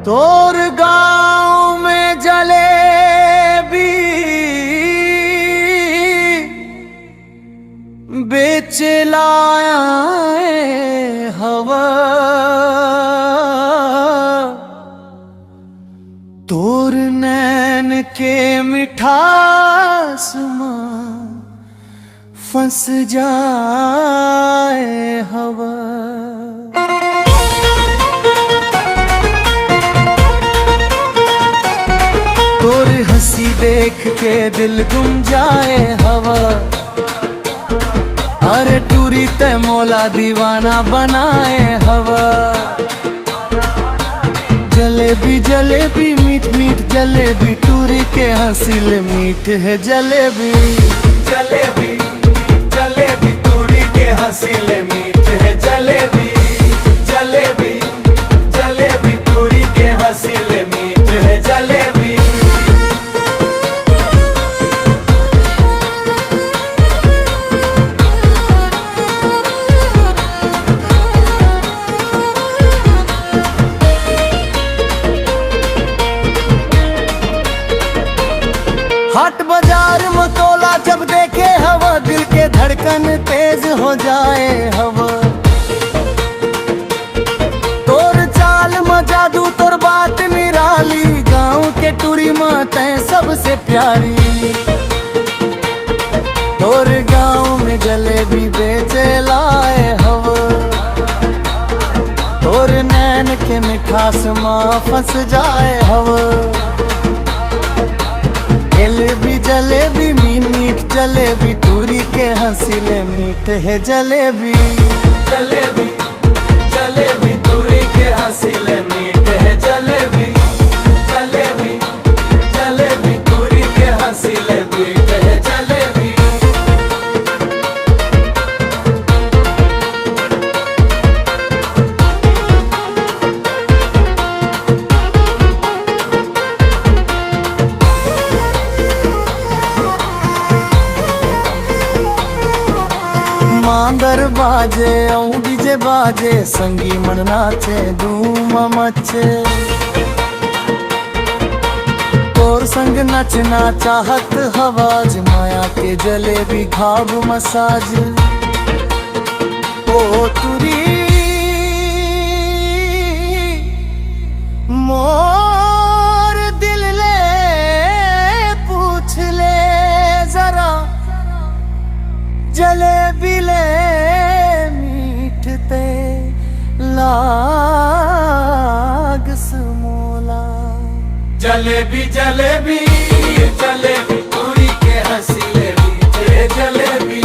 तोर गांव में जलेबी बेच लाया है हवा। तोर नैन के मिठास मां फंस जाए हवा। तोर हंसी देख के दिल गुम जाए हवा। अरे टूरी ते मौला दीवाना बनाए हवा। जलेबी जलेबी मीठ मीठ जलेबी टूरी के हंसिल मीठ है जलेबी। जलेबी जलेबी टूरी के हंसिल मीठ है जलेबी। जलेबी जलेबी टूरी के हंसिल मीठ है जलेबी। हाट बाजार मतोला जब देखे हवा दिल के धड़कन तेज हो जाए हवा। तोर चाल में जादू तोर बात निराली गांव के टूरी माते सबसे प्यारी। तोर गांव में जलेबी बेचे लाए हवा। तोर नैन के मिठास मां फंस जाए हवा। जलेबी जलेबी मीठ मीठ जलेबी टूरी के हंसिले मीठ है जलेबी। जलेबी जलेबी टूरी के हंसिले मीठ है जलेबी। जलेबी जलेबी टूरी के हंसिले मीठ है जलेबी। मांदर बाजे डीजे बाजे संगी मन नाचे धूम मचे। तोर संग नचना चाहत हवाज माया के जलेबी घाव मसाज। ओ तुरी मोर दिल ले पूछ ले जरा जलेबी ले मीठते लाग समोला। जलेबी जलेबी जलेबी टूरी के हंसिले मीठे जलेबी।